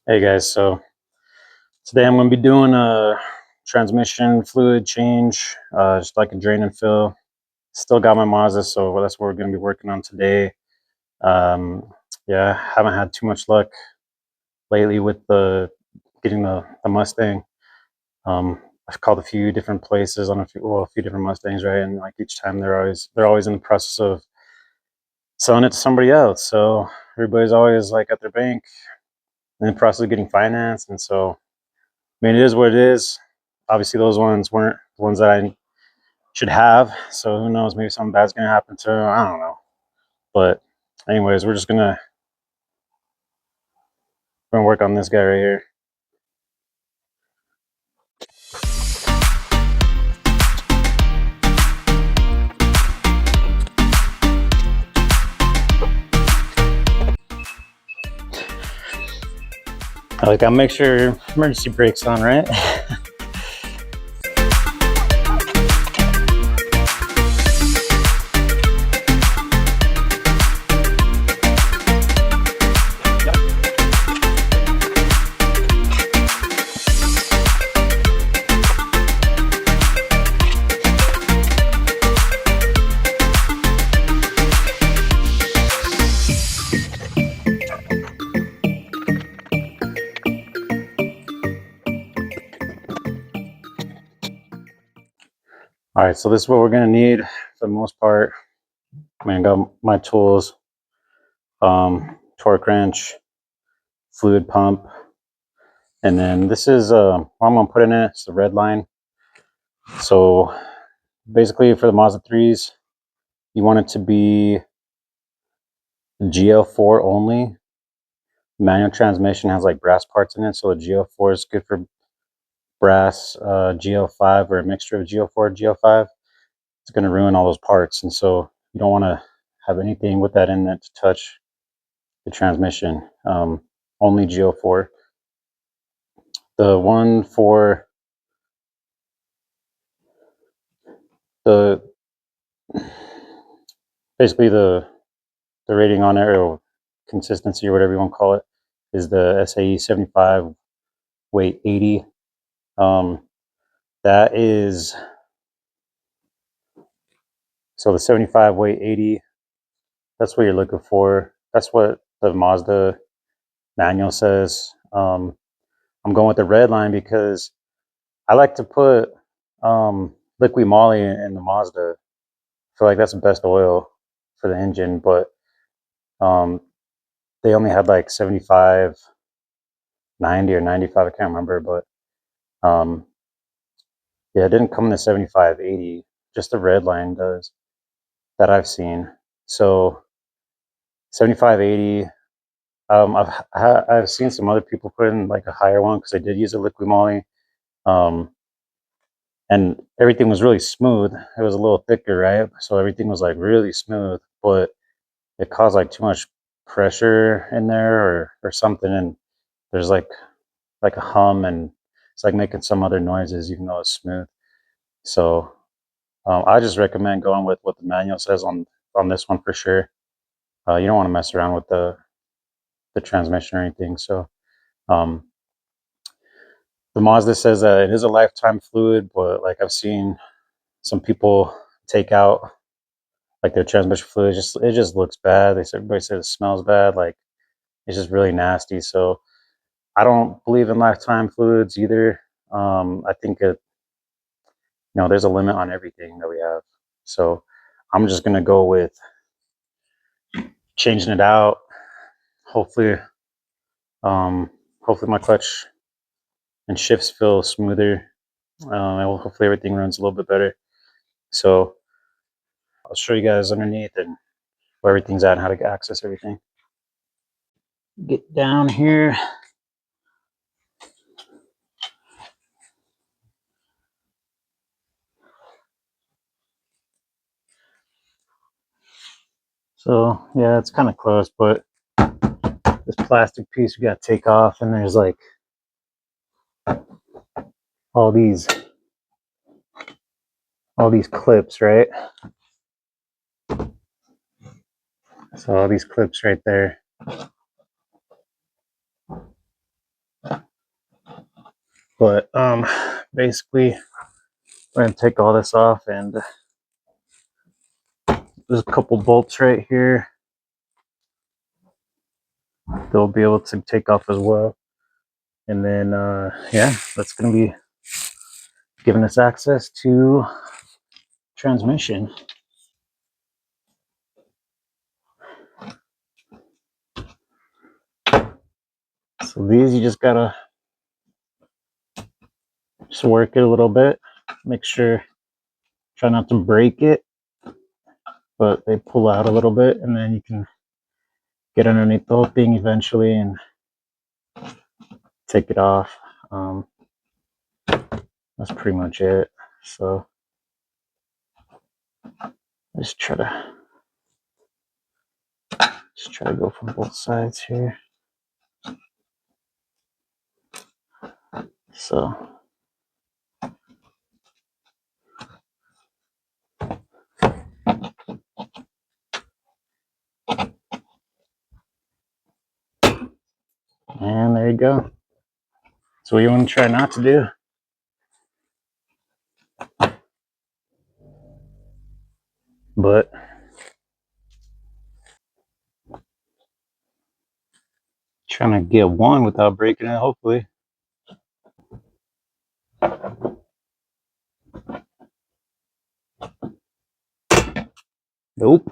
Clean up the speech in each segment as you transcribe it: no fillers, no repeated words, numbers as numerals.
Hey guys, so today I'm going to be doing a transmission fluid change, just like a drain and fill. Still got my Mazda, so that's what we're going to be working on today. Um, yeah, haven't had too much luck lately with getting the Mustang. I've called a few different places on a few different Mustangs, right? And like each time they're always in the process of selling it to somebody else. So everybody's always like at their bank in the process of getting financed, and so I mean, it is what it is. Obviously, those ones weren't the ones that I should have. So who knows? Maybe something bad's gonna happen to them. I don't know. But anyways, we're gonna work on this guy right here. Like, I'll make sure emergency brake's on, right? All right, so this is what we're gonna need for the most part. I mean, I got my tools, torque wrench, fluid pump, and then this is what I'm gonna put in it. It's the red line. So basically, for the Mazda 3s, you want it to be GL4 only. Manual transmission has like brass parts in it, so the GL4 is good for brass. GL5 or a mixture of GL4 and GL5, it's going to ruin all those parts, and so you don't want to have anything with that in it to touch the transmission. Only GL4. The one for the basically the rating on it, or consistency, or whatever you want to call it, is the SAE 75 weight 80. That is, so the 75 weight 80, that's what you're looking for. That's what the Mazda manual says. I'm going with the red line because I like to put liquid moly in the Mazda. I feel like that's the best oil for the engine, but um, they only had like 75, 90, or 95. I can't remember, but yeah, it didn't come in the 75, 80. Just the red line does, that I've seen. So 75, 80. I've seen some other people put in like a higher one because I did use a liquid moly, and everything was really smooth. It was a little thicker, right? So everything was like really smooth, but it caused like too much pressure in there, or something, and there's like a hum, and it's like making some other noises even though it's smooth. So I just recommend going with what the manual says on this one for sure. You don't want to mess around with the transmission or anything. So um, the Mazda says that it is a lifetime fluid, but like I've seen some people take out like their transmission fluid. It just looks bad. Everybody says it smells bad. Like, it's just really nasty. So I don't believe in lifetime fluids either. I think there's a limit on everything that we have. So I'm just gonna go with changing it out. Hopefully, hopefully my clutch and shifts feel smoother. And hopefully everything runs a little bit better. So I'll show you guys underneath and where everything's at and how to access everything. Get down here. So yeah, it's kind of close, but this plastic piece we got to take off, and there's like all these clips, right? So all these clips right there. But basically we're gonna take all this off, and there's a couple bolts right here they'll be able to take off as well. And then yeah, that's gonna be giving us access to transmission. So these, you just gotta just work it a little bit, make sure, try not to break it, but they pull out a little bit, and then you can get underneath the whole thing eventually and take it off. That's pretty much it. So just try to go from both sides here. So and there you go. So what you want to try not to do. But trying to get one without breaking it, hopefully. Nope.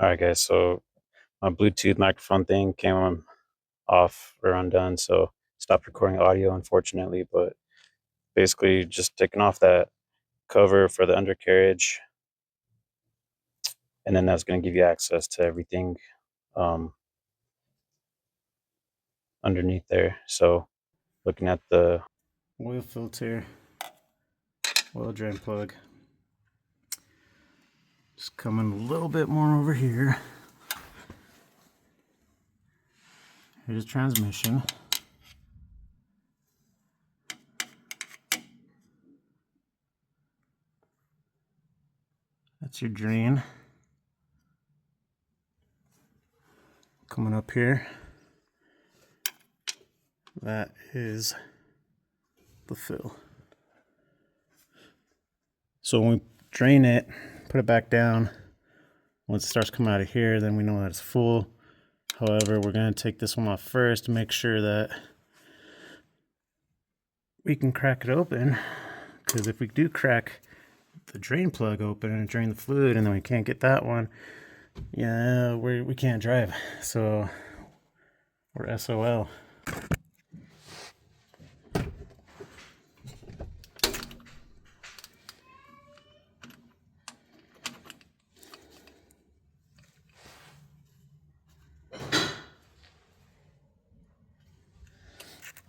Alright guys, so my Bluetooth microphone thing came on off or undone, so stopped recording audio, unfortunately. But basically just taking off that cover for the undercarriage, and then that's going to give you access to everything underneath there. So looking at the oil filter, oil drain plug, just coming a little bit more over here. Here's transmission. That's your drain. Coming up here, that is the fill. So when we drain it, put it back down, once it starts coming out of here, then we know that it's full. However, we're going to take this one off first to make sure that we can crack it open, because if we do crack the drain plug open and drain the fluid, and then we can't get that one, yeah, we can't drive. So we're SOL.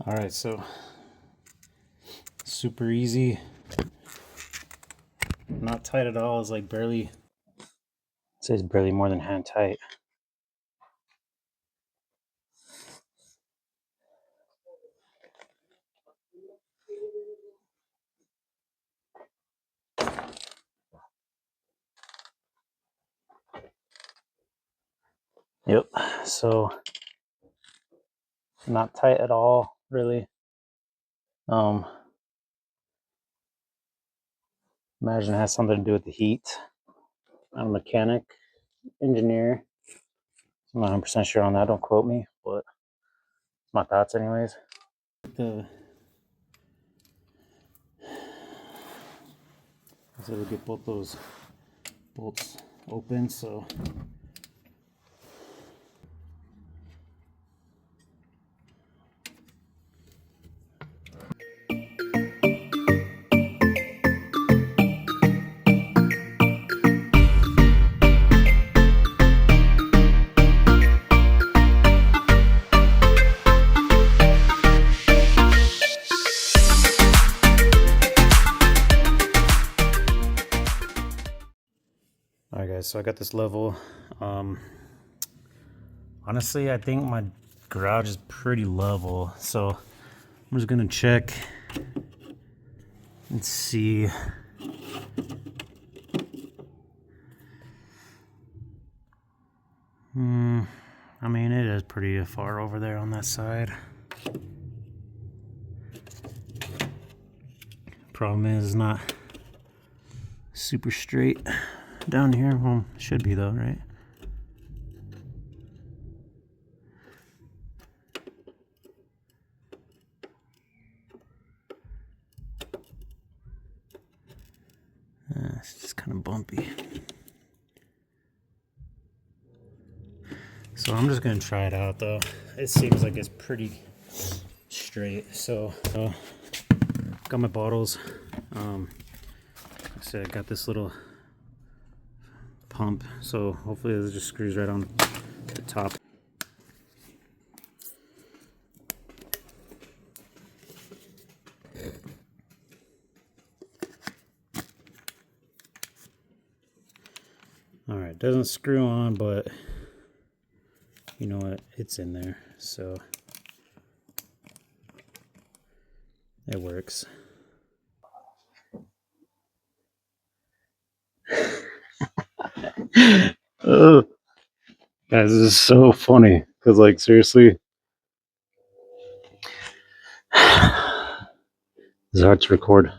All right, so super easy, not tight at all. It's like barely, it says barely more than hand tight. Yep, so not tight at all, really. Imagine it has something to do with the heat. I'm a mechanic, engineer. I'm not 100% sure on that, don't quote me, but my thoughts anyways. So we get both those bolts open, so so I got this level. Honestly, I think my garage is pretty level, so I'm just gonna check and see. I mean, it is pretty far over there on that side. Problem is, it's not super straight down here. Well, should be though, right? It's just kind of bumpy. So I'm just gonna try it out though. It seems like it's pretty straight. So got my bottles. Like I said, I got this little pump, so hopefully it just screws right on the top. All right, doesn't screw on, but you know what? It's in there, so it works. Guys, this is so funny because, like, seriously, it's hard to record.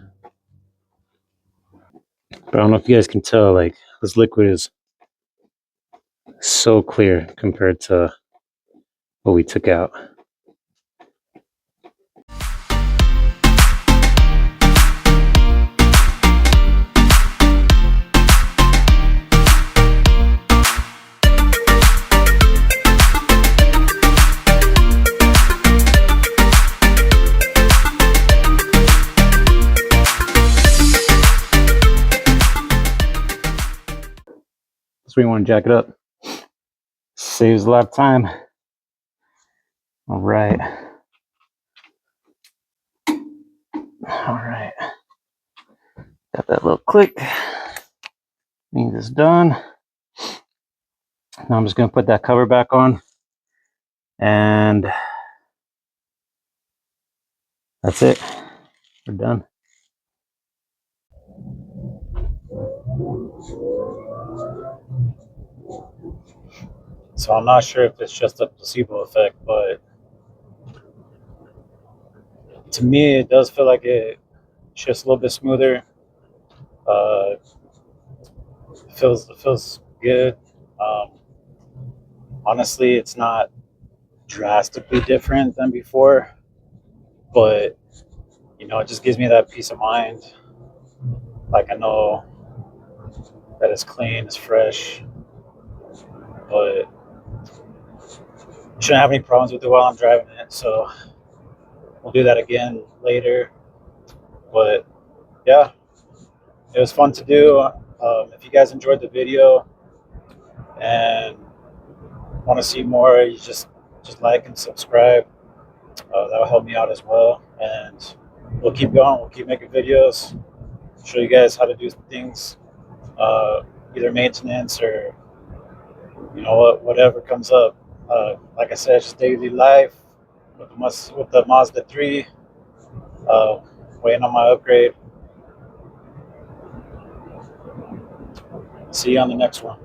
But I don't know if you guys can tell, like, this liquid is so clear compared to what we took out. So we want to jack it up. Saves a lot of time. All right. All right. Got that little click. Means it's done. Now I'm just going to put that cover back on. And that's it. We're done. So I'm not sure if it's just a placebo effect, but to me it does feel like it shifts a little bit smoother. It feels good. Honestly, it's not drastically different than before, but you know, it just gives me that peace of mind. Like, I know that it's clean, it's fresh, but shouldn't have any problems with it while I'm driving it. So we'll do that again later. But yeah, it was fun to do. If you guys enjoyed the video and want to see more, you just like and subscribe. That'll help me out as well. And we'll keep going. We'll keep making videos, show you guys how to do things, either maintenance or you know whatever comes up. Like I said, just daily life with the Mazda 3. Waiting on my upgrade. See you on the next one.